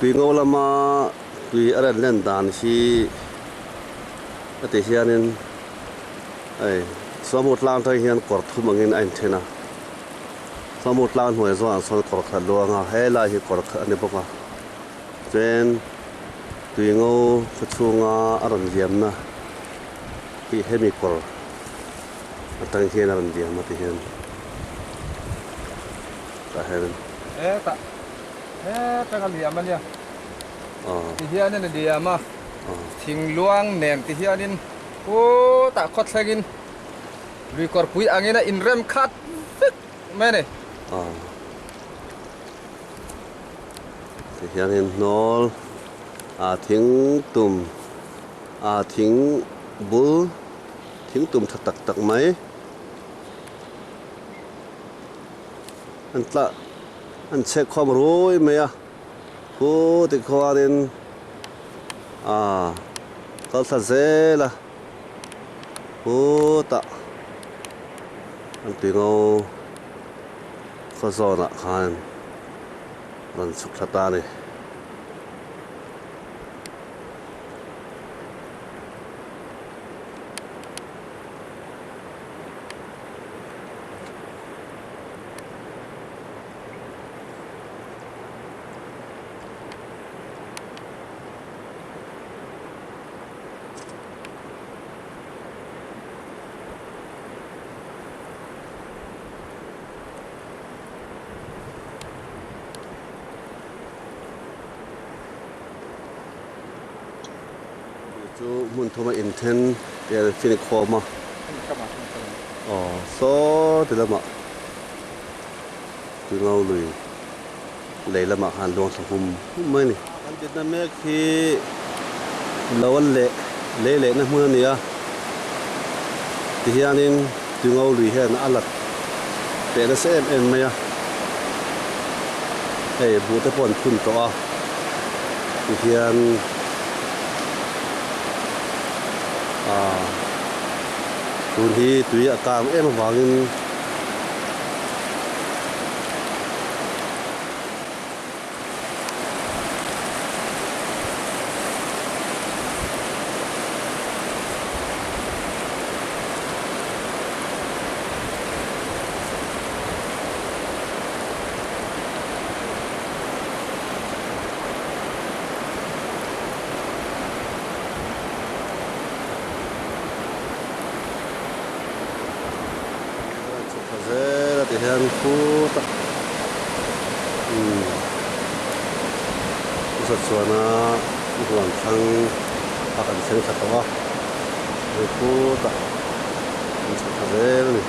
tùy ngô lama tùy ở đây lên đàn khi cái thế hiện nên ấy số một lan thôi hiện cột thu bằng in anh thế nào số một lan hồi rồi số cột khẩn luôn à hay là hiện cột khẩn này bốc à trên tùy ngô phát chuông ở đồng diệm na thì hết bị cột tăng hiện ở đồng diệm mà thì hiện cả hai ta cái liam anh nha thì hiện nên liam mà thình luang nền thì hiện nên ô ta khót sagin record pui angin in rem cut mấy này thì hiện nên nol thính tùm thính bù thính tùm thật tặc tặc mấy anh check không rồi mấy cô thì khoa đến có thật dễ là cô ta anh tùy ngô có gió nạ khan lần sụp thật ta này chú muốn thua mà intent để finish call mà số thì là mà từ lâu rồi lấy là mà hàng luôn sản phẩm mới này anh Việt Nam ấy khi lâu anh lệ nó mưa này thì hiện nên từ lâu rồi hiện nó ăn lật để nó sẽ em mày bố tới bọn phun to thì hiện tuần thì tùy cảm em vào nhưng thì hiện khu ta rất xuân hoàn thành các anh xem thật đó khu ta rất dễ này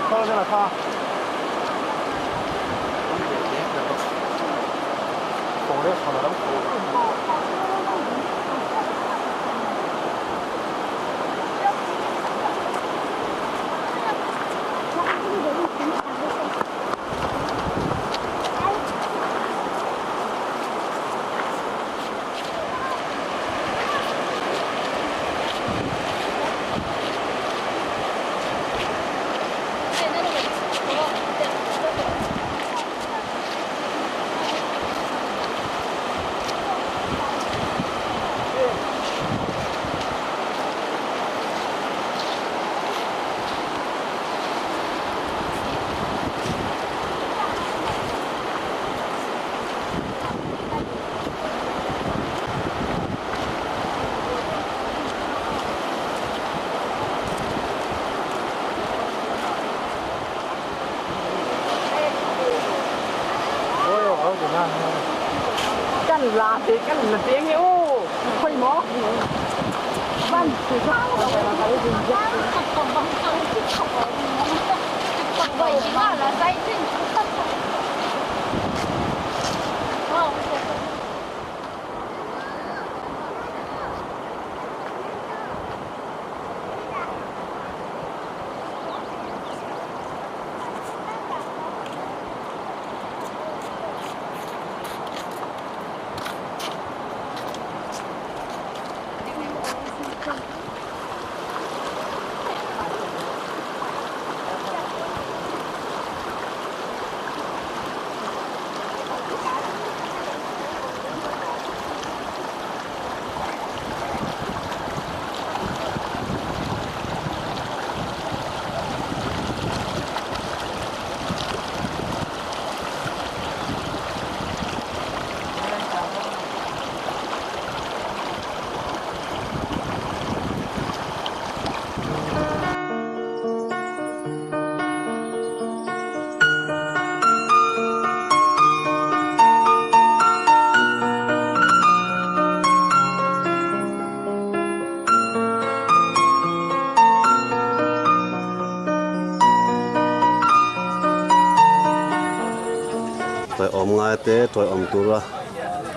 到这了，看。走的可能。Canh là thì canh là tiếng yêu khoai mó văn thì sao vậy chỉ là dây thinh Tôi ôm ngay thế tôi ôm tu ra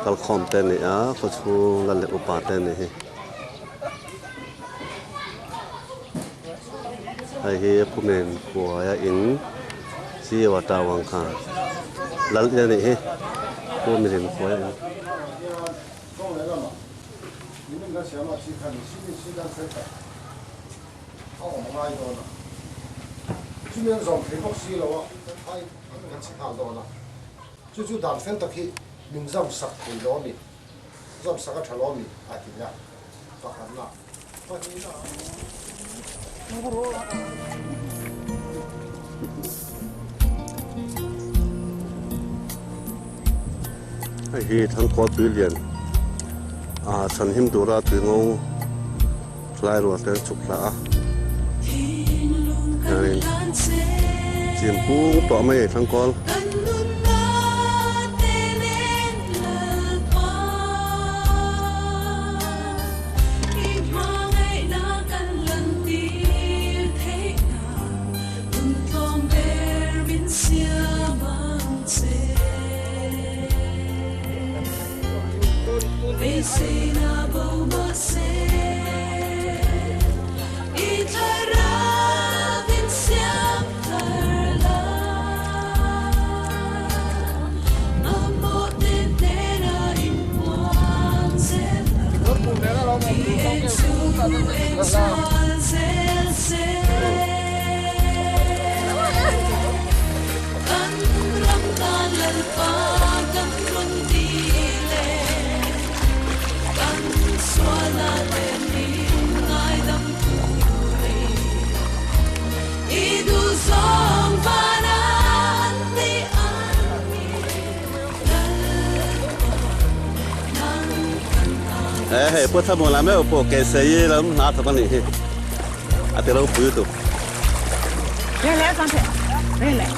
kalau khom tên này á có chú là lệ upa tên này hay hi phụ men của ya in si wa ta wang kha lal ya này hi phụ men của ya 你们个想法去看，你现在才看，我们来多了，今年上皮肤死了哇，太那吃太多了，就打分得去，明上十几多米，上十个多米，还挺呀，发很啦，发很啦。hay hi thằng có tuổi liền sân him đồ ra tuổi ngô lại rồi tên chụp lá này chìm cú tọa mấy thằng con hey bữa tham muốn làm mấy bộ cái xe lắm nát thật này à từ lâu bự tụ lên lên con thể lên lên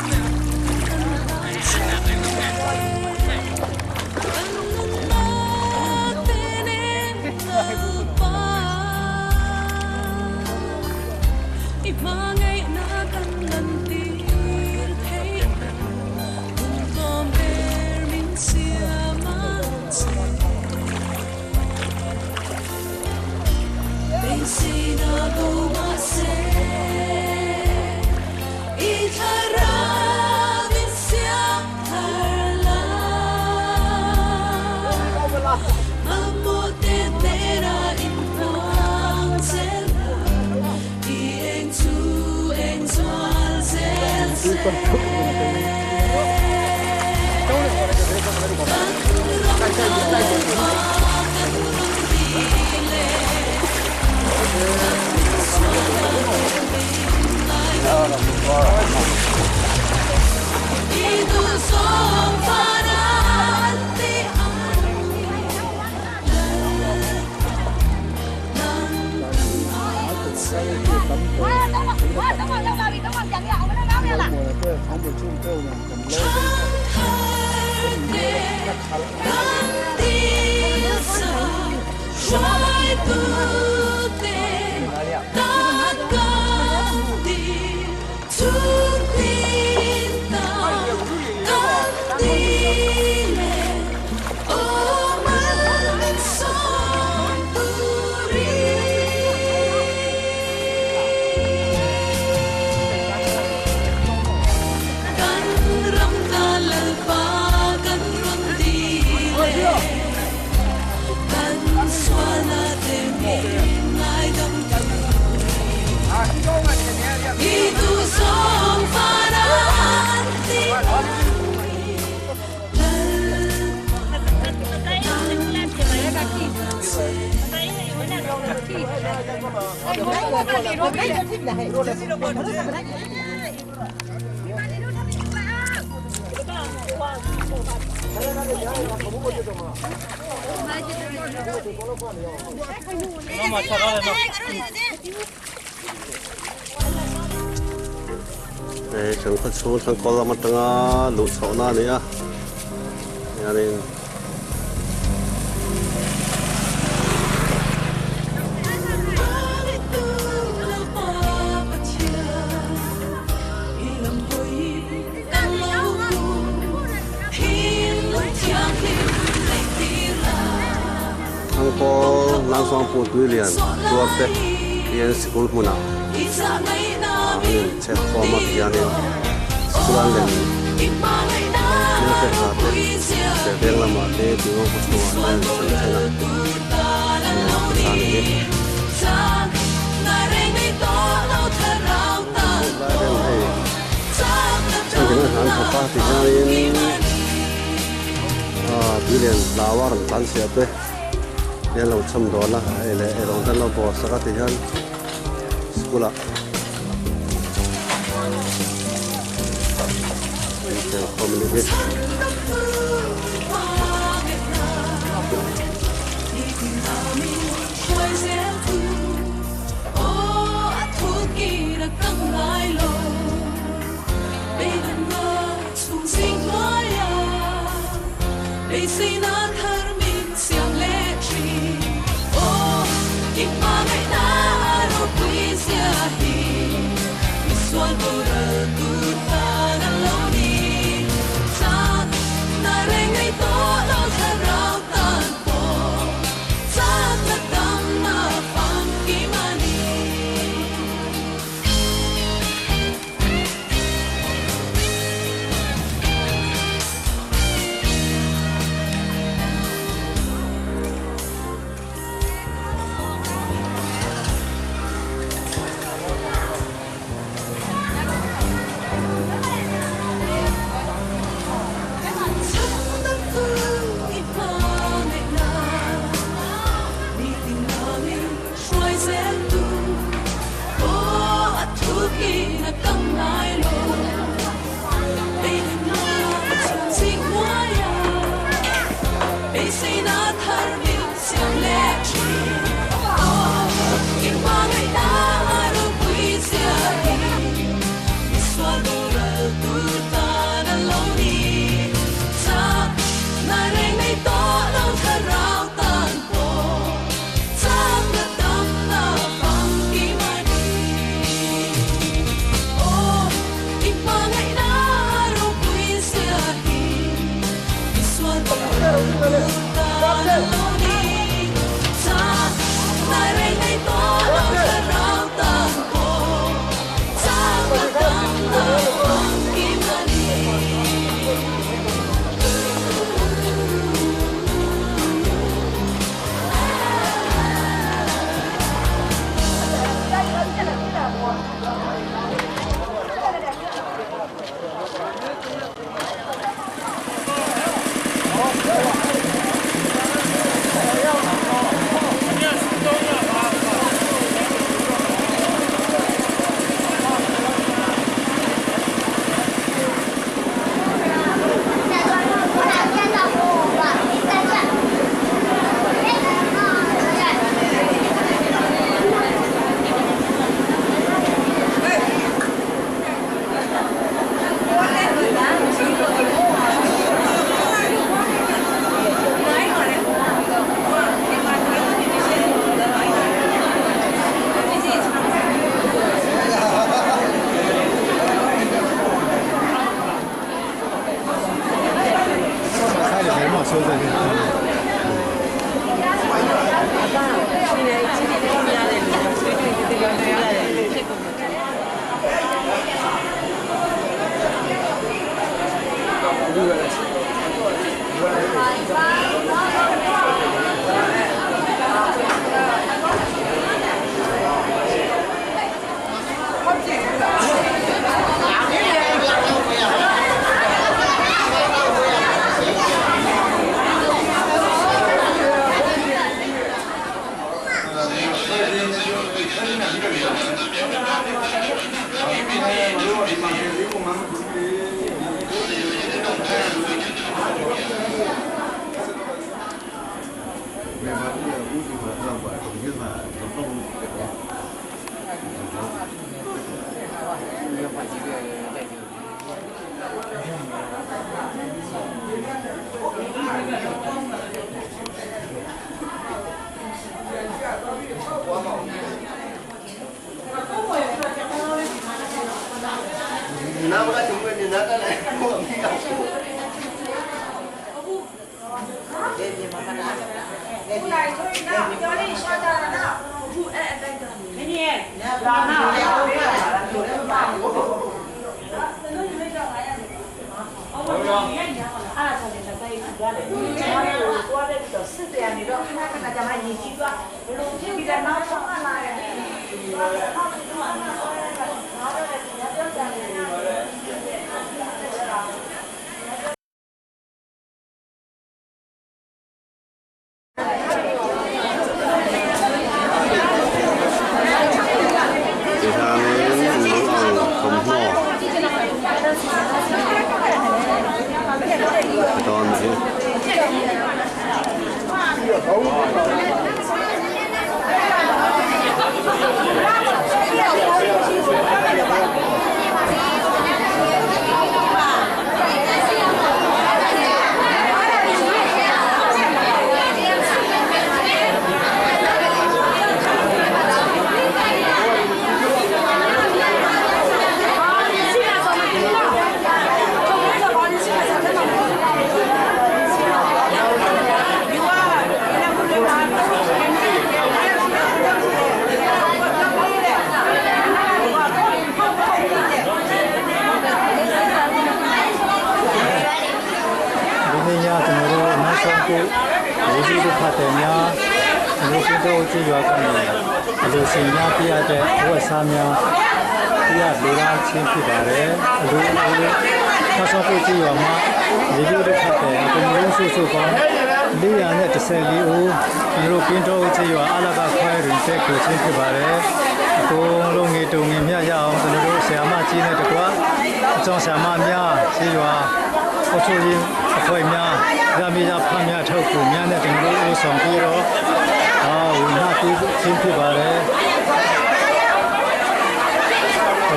chẳng có số thằng con là mặt thằng lụt sọ na này à, nhà này thằng con lang xoang phụ tuổi liền, tuổi bé, liền school muna. Angin cek format yanin sekolah dan ini kerja sedang lama deh bingung persoalan dan sana ini jangan apa tidak ini pilihan lawar dan siapa yang lalu cem dola orang dan lalu bos sekat ihan sekolah communication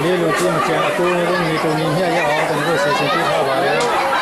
လေးလိုကြည့်မကြအတူလုံးနေတုံနေမြတ်ရအောင်ကျွန်တော်တို့စီစဉ်ပြထားပါတယ်